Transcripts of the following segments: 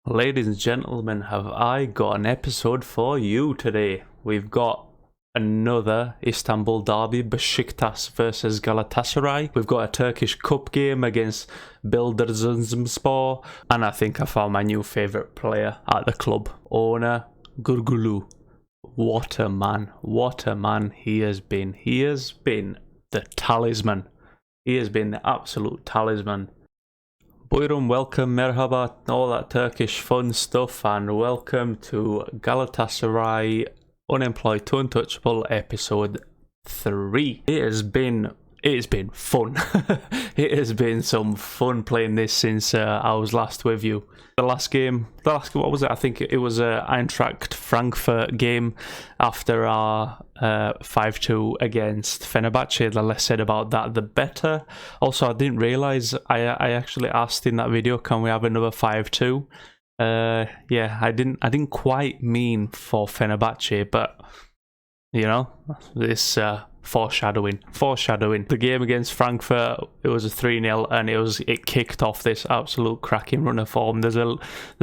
Ladies and gentlemen, have I got an episode for you today? We've got another Istanbul Derby, Besiktas versus Galatasaray. We've got a Turkish Cup game against Trabzonspor, and I think I found my new favourite player at the club, owner Gurgulu. What a man he has been. He has been the talisman. He has been the absolute talisman. Buyurun, welcome, merhaba, all that Turkish fun stuff, and welcome to Galatasaray Unemployed to Untouchable episode 3. It has been fun. It has been some fun playing this since I was last with you. The last game, what was it? I think it was a Eintracht Frankfurt game after our 5-2 against Fenerbahce. The less said about that, the better. Also, I didn't realise, I actually asked in that video, can we have another 5-2? Yeah, I didn't quite mean for Fenerbahce, but you know, this foreshadowing. The game against Frankfurt, it was a 3-0, and it kicked off this absolute cracking run of form. There's a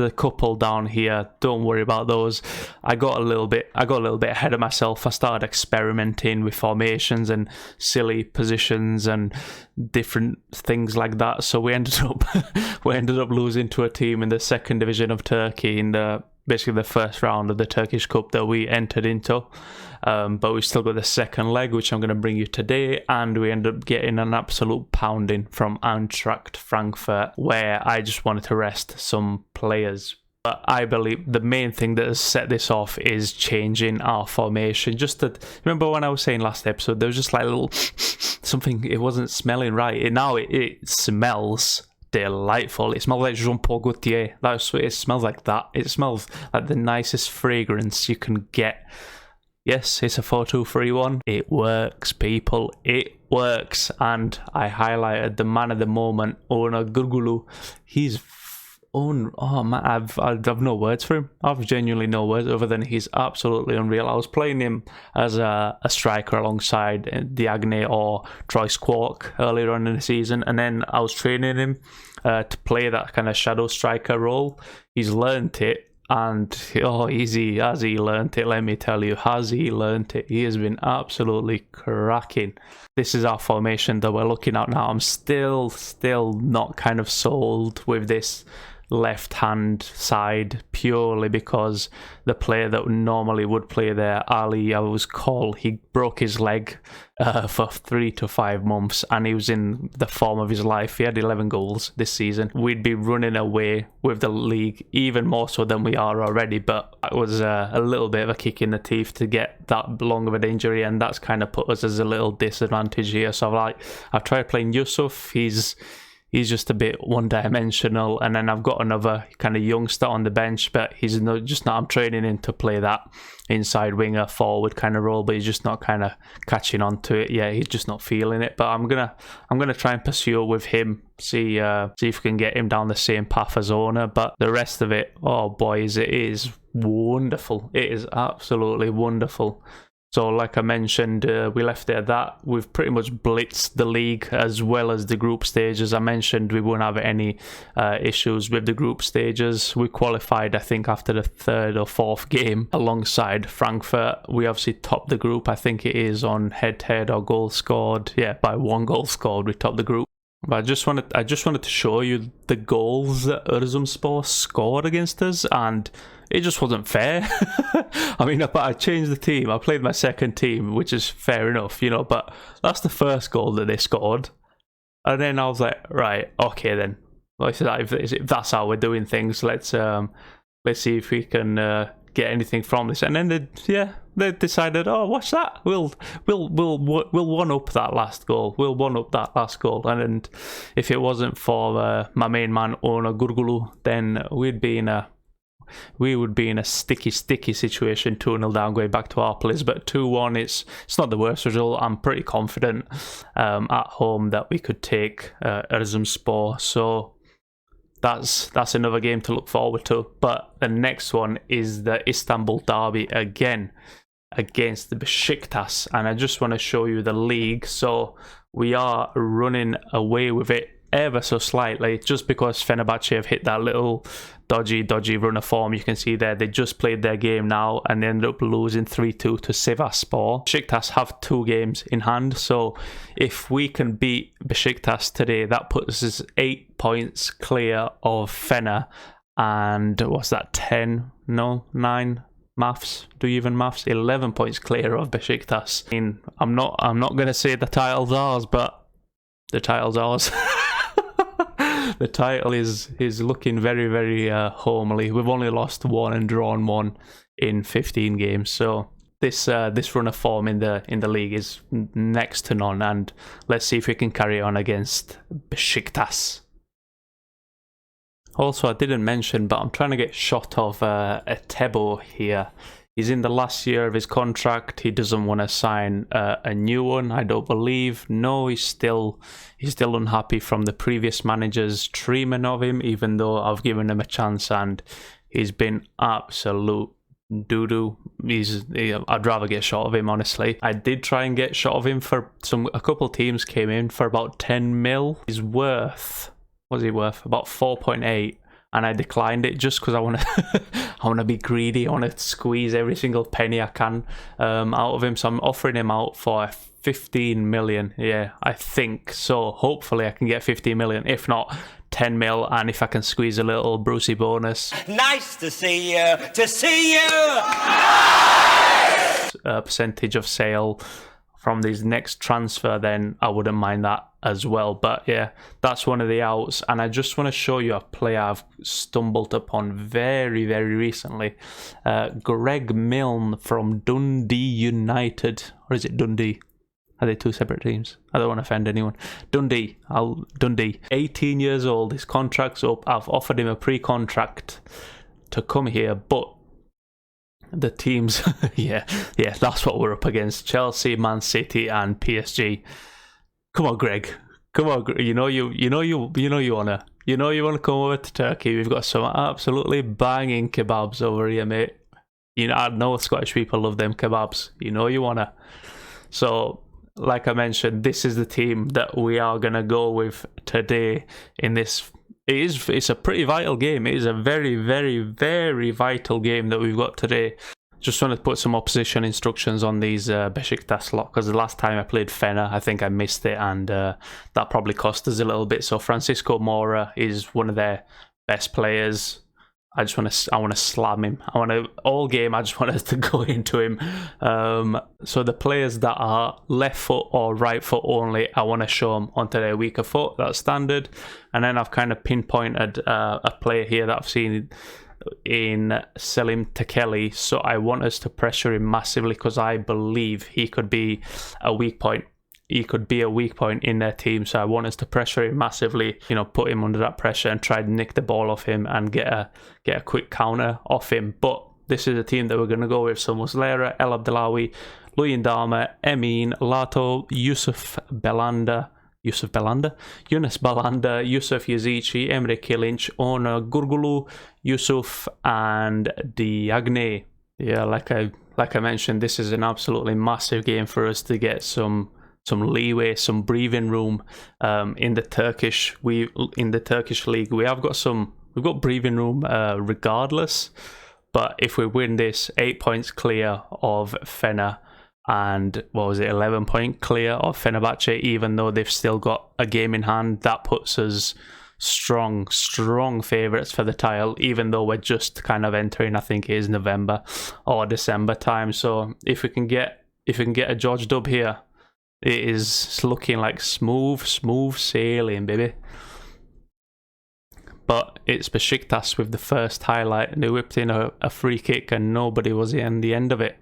couple down here. Don't worry about those. I got a little bit ahead of myself. I started experimenting with formations and silly positions and different things like that. So we ended up losing to a team in the second division of Turkey in basically the first round of the Turkish Cup that we entered into. But we still got the second leg, which I'm going to bring you today, and we ended up getting an absolute pounding from Eintracht Frankfurt, where I just wanted to rest some players. But I believe the main thing that has set this off is changing our formation. Remember when I was saying last episode, there was just like a little something, it wasn't smelling right. Now it smells delightful. It smells like Jean-Paul Gaultier. That's what it smells like. That it smells like the nicest fragrance you can get. Yes, it's a 4-2-3-1. It works, people. It works. And I highlighted the man of the moment, Owner Gurgulu. Oh man, I've no words for him. I've genuinely no words other than he's absolutely unreal. I was playing him as a striker alongside Diagne or Troy Quark earlier on in the season, and then I was training him to play that kind of shadow striker role. He's learnt it. And has he learnt it? Let me tell you, has he learnt it? He has been absolutely cracking. This is our formation that we're looking at now. I'm still not kind of sold with this left-hand side, purely because the player that normally would play there, Ali Kol, he broke his leg for 3 to 5 months, and he was in the form of his life. He had 11 goals this season. We'd be running away with the league even more so than we are already, but it was a little bit of a kick in the teeth to get that long of an injury, and that's kind of put us as a little disadvantage here. So I've tried playing Yusuf. He's just a bit one-dimensional, and then I've got another kind of youngster on the bench, but he's just not. I'm training him to play that inside winger forward kind of role, but he's just not kind of catching on to it. Yeah, he's just not feeling it. But I'm gonna try and pursue with him, see if we can get him down the same path as Owner. But the rest of it, oh boys, it is wonderful. It is absolutely wonderful. So like I mentioned, we left it at that. We've pretty much blitzed the league as well as the group stages. I mentioned we won't have any issues with the group stages. We qualified, I think, after the 3rd or 4th game alongside Frankfurt. We obviously topped the group. I think it is on head-to-head or goal scored. Yeah, by 1 goal scored, we topped the group. But I just wanted to show you the goals that Trabzonspor scored against us, and it just wasn't fair. I mean, I changed the team. I played my second team, which is fair enough, you know, but that's the first goal that they scored. And then I was like, right, okay then. If that's how we're doing things, let's see if we can get anything from this. And then they decided, oh, what's that? We'll one up that last goal. We'll one up that last goal. And if it wasn't for my main man Owner Gurgulu, then we would be in a sticky situation, 2-0 down going back to our place. But 2-1, it's not the worst result. I'm pretty confident at home that we could take Trabzonspor. So that's another game to look forward to. But the next one is the Istanbul Derby again against the Besiktas, and I just want to show you the league. So we are running away with it ever so slightly, just because Fenerbahce have hit that little dodgy run of form. You can see there they just played their game now and they ended up losing 3-2 to Sivasspor. Besiktas have 2 games in hand, so if we can beat Besiktas today, that puts us 8 points clear of Fener. And what's that, 10? No, 9? Maths? Do you even maths? 11 points clear of Besiktas. I mean, I'm not going to say the title's ours, but the title's ours. The title is looking very, very homely. We've only lost 1 and drawn 1 in 15 games, so this run of form in the league is next to none. And let's see if we can carry on against Besiktas. Also, I didn't mention, but I'm trying to get shot of Etebo here. He's in the last year of his contract. He doesn't want to sign a new one, I don't believe. No, he's still unhappy from the previous manager's treatment of him, even though I've given him a chance and he's been absolute doo-doo. I'd rather get shot of him, honestly. I did try and get shot of him for a couple teams came in for about 10 mil. He's worth, what's he worth? About 4.8. And I declined it just because I want to be greedy. I want to squeeze every single penny I can out of him. So I'm offering him out for 15 million. Yeah, I think so. Hopefully I can get 15 million. If not, 10 mil. And if I can squeeze a little Brucey bonus. Nice to see you. To see you. Percentage of sale from this next transfer, then I wouldn't mind that as well. But yeah, that's one of the outs. And I just want to show you a player I've stumbled upon very, very recently. Greg Milne from Dundee United. Or is it Dundee? Are they 2 separate teams? I don't want to offend anyone. Dundee. 18 years old. His contract's up. I've offered him a pre-contract to come here, but the teams, yeah, that's what we're up against. Chelsea, Man City, and PSG. Come on, Greg. Come on, you wanna come over to Turkey. We've got some absolutely banging kebabs over here, mate. I know Scottish people love them kebabs. You wanna. So, like I mentioned, this is the team that we are gonna go with today in this. It's a pretty vital game. It is a very, very, very vital game that we've got today. Just want to put some opposition instructions on these Besiktas lot, because the last time I played Fener, I think I missed it, and that probably cost us a little bit. So Francisco Moura is one of their best players. I want to slam him. All game, I just want us to go into him. So the players that are left foot or right foot only, I want to show them onto their weaker foot. That's standard. And then I've kind of pinpointed a player here that I've seen in Selim Tekeli. So I want us to pressure him massively, because I believe he could be a weak point. He could be a weak point in their team, so I want us to pressure him massively, put him under that pressure and try to nick the ball off him and get a quick counter off him. But this is a team that we're going to go with. So Muslera, El Abdelawi, Luyendama, Emin, Lato, Yunus Belanda, Yusuf Yazici, Emre Kilinç, Ona Gurgulu, Yusuf, and Diagne. Yeah, like I mentioned, this is an absolutely massive game for us to get some leeway, some breathing room in the Turkish league. We've got breathing room regardless, but if we win this, 8 points clear of Fener, and 11 point clear of Fenerbahce, even though they've still got a game in hand, that puts us strong favourites for the title, even though we're just kind of entering, I think it is November or December time. So if we can get a George dub here, it is looking like smooth sailing, baby. But it's Besiktas with the first highlight. They whipped in a free kick and nobody was in the end of it,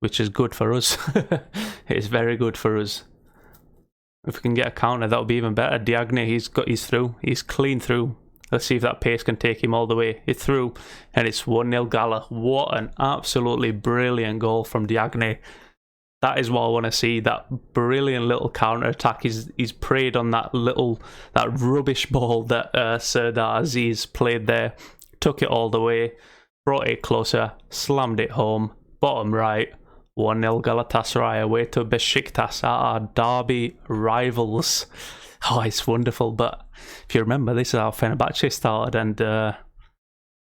which is good for us. It's very good for us. If we can get a counter, that would be even better. Diagne, he's through. He's clean through. Let's see if that pace can take him all the way. It's through, and it's 1-0 Gala. What an absolutely brilliant goal from Diagne. That is what I want to see. That brilliant little counter attack. He's preyed on that rubbish ball that Serdar Aziz played there. Took it all the way, brought it closer, slammed it home. Bottom right, 1-0 Galatasaray away to Besiktas, our derby rivals. Oh, it's wonderful. But if you remember, this is how Fenerbahce started, and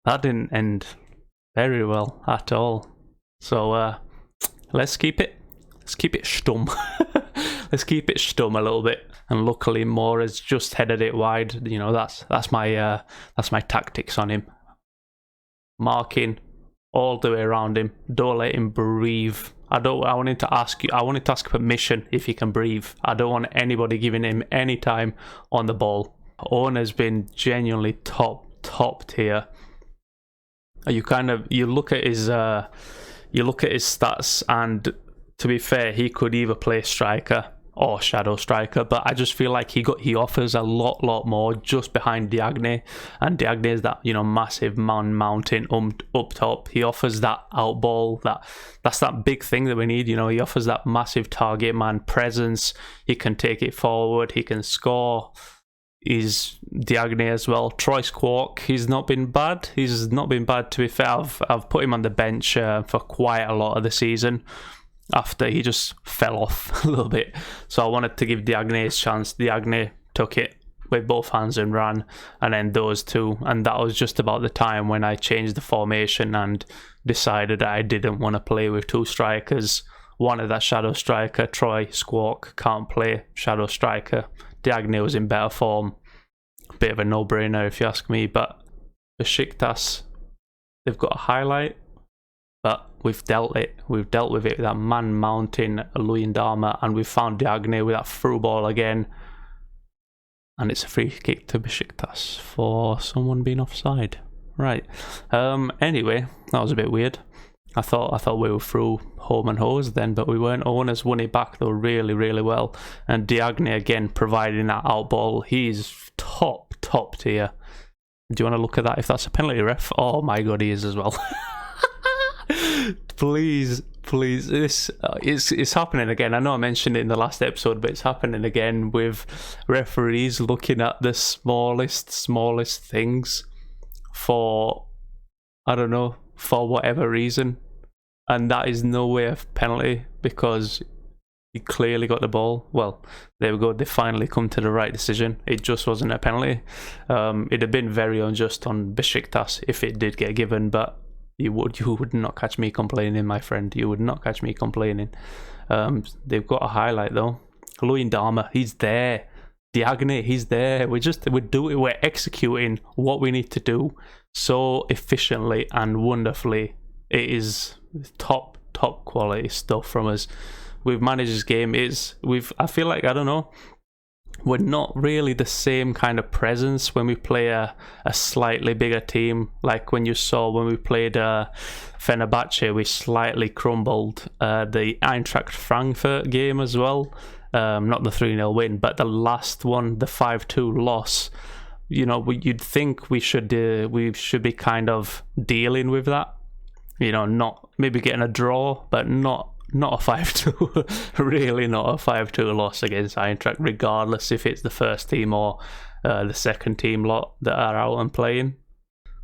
that didn't end very well at all. So let's keep it stum. Let's keep it stum a little bit. And luckily Moore has just headed it wide. You know, that's my tactics on him. Marking all the way around him. Don't let him breathe. I wanted to ask permission if he can breathe. I don't want anybody giving him any time on the ball. Owen has been genuinely top tier. You look at his stats, and to be fair, he could either play striker or shadow striker, but I just feel like he offers a lot more just behind Diagne, and Diagne is that, you know, massive man mountain up top. He offers that out ball, that's that big thing that we need, you know. He offers that massive target man presence. He can take it forward, he can score. He's Diagne as well. Troy Squawk, he's not been bad to be fair. I've put him on the bench for quite a lot of the season after he just fell off a little bit. So I wanted to give Diagne his chance. Diagne took it with both hands and ran, and then those two. And that was just about the time when I changed the formation and decided that I didn't want to play with two strikers. Wanted that shadow striker. Troy Squawk can't play shadow striker. Diagne was in better form. Bit of a no-brainer if you ask me. But Besiktas, they've got a highlight, but we've dealt with it with that man mountain Luyendama, and we've found Diagne with that through ball again, and it's a free kick to Besiktas for someone being offside. Right. Anyway, that was a bit weird. I thought we were through home and hose then, but we weren't. Owners won it back though really well, and Diagne again providing that out ball. He's top tier. Do you want to look at that? If that's a penalty, ref? Oh my god, he is as well. Please, this it's happening again. I know I mentioned it in the last episode, but it's happening again with referees looking at the smallest things for, I don't know, for whatever reason, and that is no way of penalty because he clearly got the ball. Well, there we go, they finally come to the right decision. It just wasn't a penalty. It'd have been very unjust on Besiktas if it did get given, but you would not catch me complaining, my friend. You would not catch me complaining. They've got a highlight though. Luyendama, he's there. Diagne, he's there. We're executing what we need to do so efficiently and wonderfully. It is top quality stuff from us. We've managed this game. I feel like, I don't know, we're not really the same kind of presence when we play a slightly bigger team. Like when you saw when we played Fenerbahce, we slightly crumbled the Eintracht Frankfurt game as well. Not the 3-0 win, but the last one, the 5-2 loss. You know, you'd think we should be kind of dealing with that. You know, not maybe getting a draw, but not a 5-2, really not a 5-2 loss against Eintracht, regardless if it's the first team or the second team lot that are out and playing.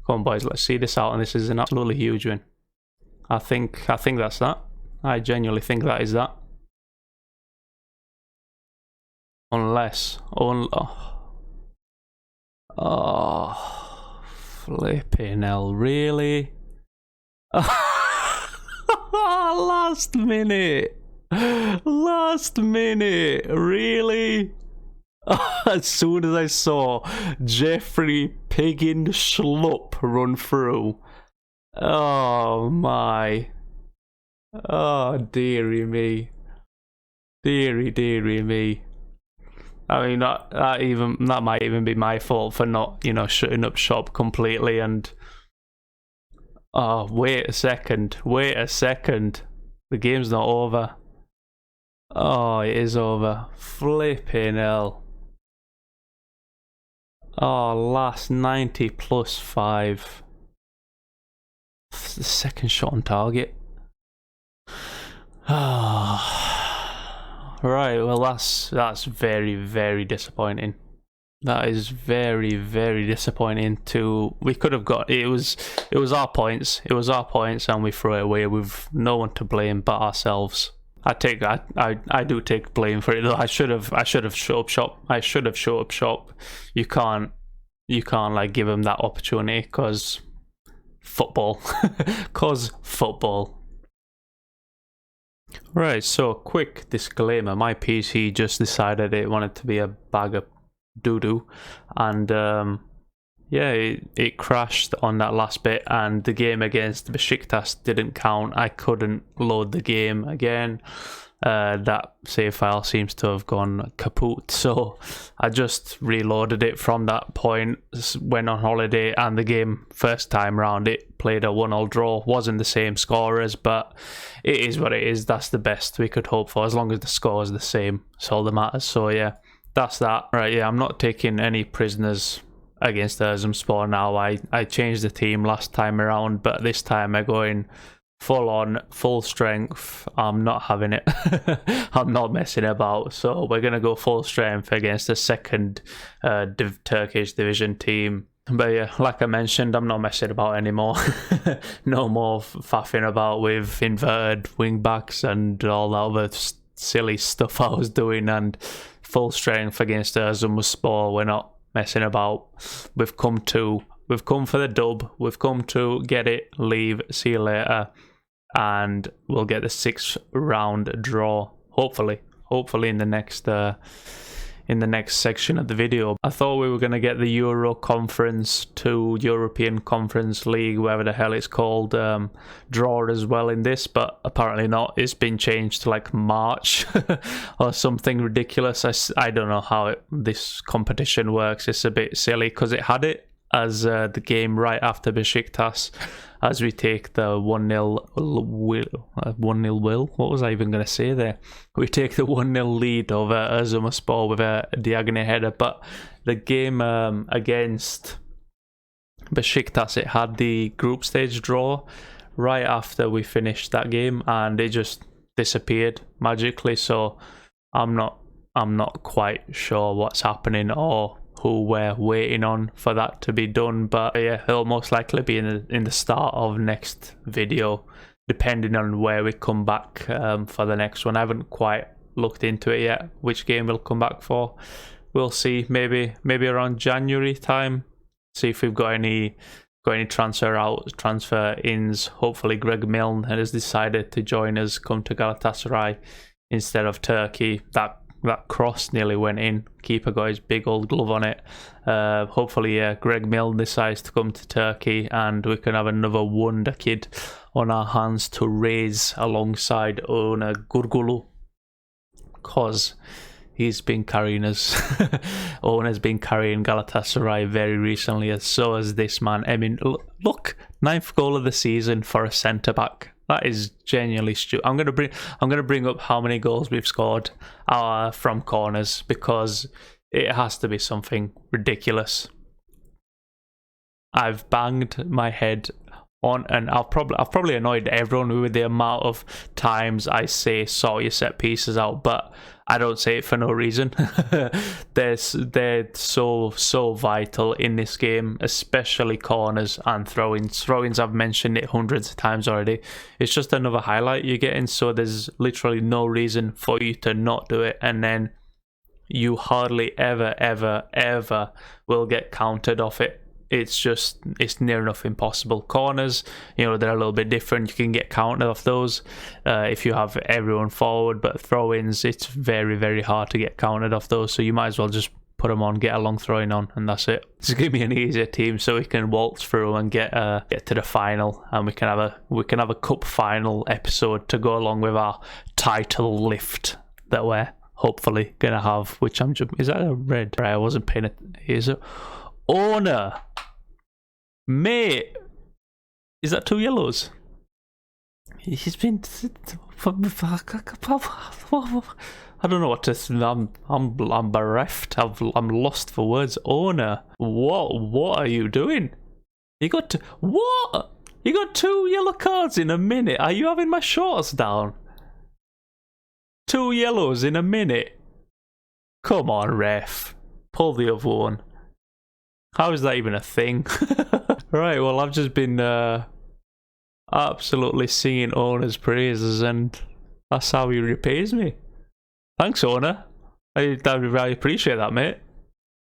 Come on, boys, let's see this out, and this is an absolutely huge win. I think that's that. I genuinely think that is that. Unless, flipping hell, really? Last minute, really? As soon as I saw Jeffrey Piggin Schlupp run through, oh my, oh dearie me. I mean, that might even be my fault for not, you know, shutting up shop completely. And oh, wait a second, the game's not over. Oh, it is over. Flipping hell. Oh, last 90 plus 5. The second shot on target. Right, well that's very, very disappointing. That is very, very disappointing. We could have got it was our points. It was our points, and we threw it away with no one to blame but ourselves. I do take blame for it though. I should have shut up shop. You can't like give him that opportunity, because football. Cause football. Right, so quick disclaimer. My PC just decided it wanted to be a bag of doo-doo. And yeah, it crashed on that last bit. And the game against Besiktas didn't count. I couldn't load the game again. That save file seems to have gone kaput, so I just reloaded it from that point, went on holiday, and the game first time round it played a 1-1 draw. Wasn't the same scorers, but it is what it is. That's the best we could hope for, as long as the score is the same. That's all that matters. So yeah, that's that. Right, yeah, I'm not taking any prisoners against Erzurumspor now. I changed the team last time around, but this time I'm going full on, full strength. I'm not having it. I'm not messing about. So we're going to go full strength against the second Turkish division team. But yeah, like I mentioned, I'm not messing about anymore. No more faffing about with inverted wing backs and all that other silly stuff I was doing. And full strength against Erzurumspor. We're not messing about. We've come for the dub. We've come to get it, leave, see you later. And we'll get the 6th round draw, hopefully in the next section of the video. I thought we were going to get the Euro Conference to European Conference League, whatever the hell it's called, draw as well in this, but apparently not. It's been changed to like March or something ridiculous. I don't know how this competition works. It's a bit silly because it had it as the game right after Besiktas, as we take the 1-0 will. What was I even going to say there? We take the 1-0 lead over Erzurumspor with a diagonal header, but the game against Besiktas, it had the group stage draw right after we finished that game, and it just disappeared magically. So I'm not quite sure what's happening or who we're waiting on for that to be done, but yeah, it'll most likely be in the start of next video, depending on where we come back for the next one. I haven't quite looked into it yet, which game we'll come back for. We'll see, maybe around January time, see if we've got any transfer ins. Hopefully Greg Milne has decided to join us, come to Galatasaray instead of Turkey. That cross nearly went in. Keeper got his big old glove on it. Hopefully, Greg Milne decides to come to Turkey and we can have another wonder kid on our hands to raise alongside Ona Gurgulu. Because he's been carrying us. Ona's been carrying Galatasaray very recently, and so has this man. I mean, look, 9th goal of the season for a centre-back. That is genuinely stupid. I'm gonna bring up how many goals we've scored from corners, because it has to be something ridiculous. I've banged my head on, and I've probably annoyed everyone with the amount of times I say sort your set pieces out, but I don't say it for no reason. They're so vital in this game, especially corners and throw-ins. Throw-ins, I've mentioned it hundreds of times already. It's just another highlight you're getting, so there's literally no reason for you to not do it, and then you hardly ever will get counted off it. It's near enough impossible. Corners, they're a little bit different. You can get counted off those if you have everyone forward, but throw-ins, it's very hard to get counted off those, so you might as well just put them on, get a long throwing on, and that's it. Just give me an easier team so we can waltz through and get to the final, and we can have a cup final episode to go along with our title lift that we're hopefully gonna have, which is that a red? Right, I wasn't paying it. Is it Owner? Mate, is that 2 yellows? He's been. I don't know what to. I'm bereft. I'm lost for words. Owner, what are you doing? You got what? You got 2 yellow cards in a minute. Are you having my shorts down? 2 yellows in a minute. Come on, ref. Pull the other one. How is that even a thing? Right, well, I've just been absolutely singing Owner's praises, and that's how he repays me. Thanks, Owner. I appreciate that, mate.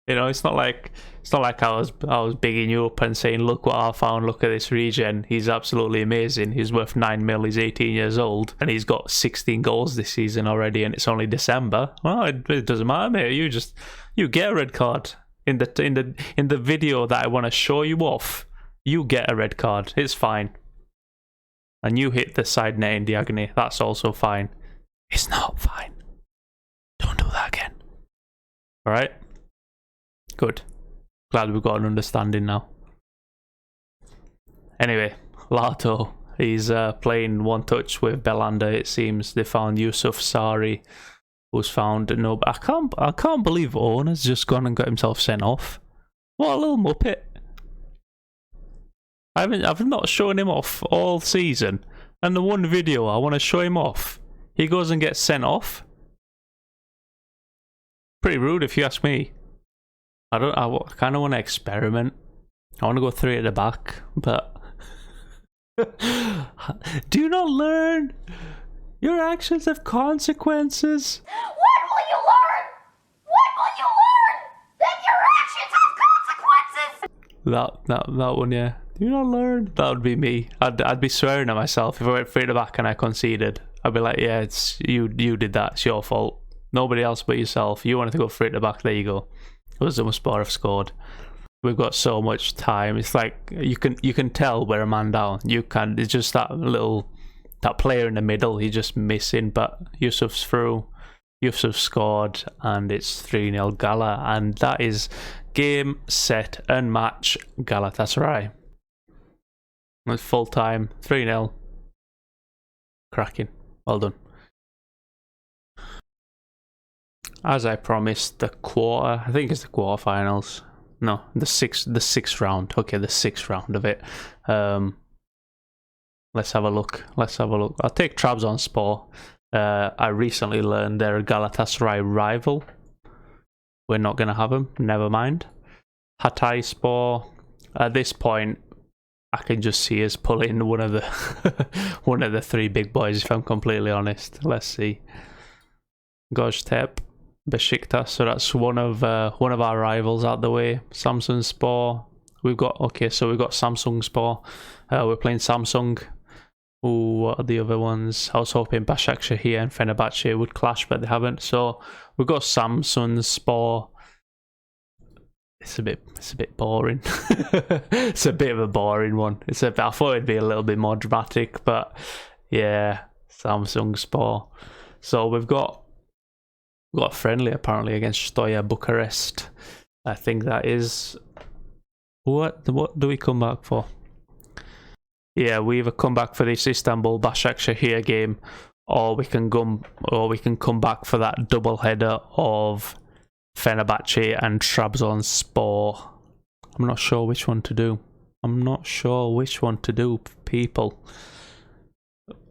You know, it's not like I was bigging you up and saying, look what I found, look at this regen. He's absolutely amazing. He's worth 9 mil. He's 18 years old and he's got 16 goals this season already, and it's only December. Well, it doesn't matter, mate. You get a red card in the video that I want to show you off. You get a red card. It's fine. And you hit the side net in diagonally. That's also fine. It's not fine. Don't do that again. All right. Good. Glad we've got an understanding now. Anyway, Lato, he's playing one touch with Belanda. It seems they found Yusuf Sari, who's found no. I can't believe Owen's just gone and got himself sent off. What a little muppet! I've not shown him off all season, and the one video I want to show him off, he goes and gets sent off. Pretty rude, if you ask me. I kind of want to experiment. I want to go 3 at the back, but do you not learn? Your actions have consequences. When will you learn? When will you learn that your actions have consequences? That one, yeah. Do you not learn? That would be me. I'd be swearing at myself if I went 3 at the back and I conceded. I'd be like, yeah, it's you did that. It's your fault. Nobody else but yourself. You wanted to go 3 at the back. There you go. It was the most bar I've scored. We've got so much time. It's like you can tell we're a man down. It's just that player in the middle. He's just missing. But Yusuf's through. Yusuf scored, and it's 3-0 Gala, and that is game, set, and match Galatasaray. It's full time. 3-0. Cracking. Well done. As I promised, I think it's the quarterfinals. No, the sixth round. Okay, the 6th round of it. Let's have a look. I'll take Trabzonspor. I recently learned they're a Galatasaray rival. We're not going to have them. Never mind. Hatayspor. At this point, I can just see us pulling one of the 3 big boys, if I'm completely honest. Let's see. Göztepe. Besiktas, so that's one of our rivals out the way. Samsunspor. We've got Samsungspor. We're playing Samsung. Ooh, what are the other ones? I was hoping Başakşehir and Fenerbahce would clash, but they haven't. So we've got Samsunspor. It's a bit boring. It's a bit of a boring one. I thought it'd be a little bit more dramatic, but yeah, Samsungspor. So we've got a friendly apparently against Steaua Bucharest. I think that is what do we come back for? Yeah, we either come back for this Istanbul Başakşehir game, or we can come back for that double header of Fenerbahce and Trabzonspor. I'm not sure which one to do. People.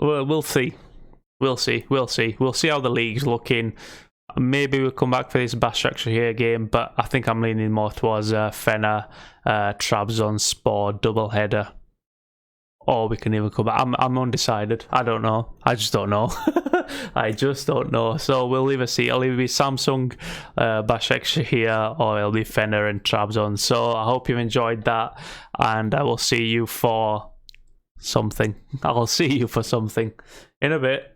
Well, we'll see. We'll see how the league's looking. Maybe we'll come back for this Başakşehir game, but I think I'm leaning more towards Fener, Trabzonspor double header. Or we can even come back. I'm undecided. I don't know. I just don't know. I just don't know. So we'll either see. It'll either be Samsung, Başakşehir, or it'll be Fener and Trabzon. So I hope you've enjoyed that, and I will see you for something. I'll see you for something in a bit.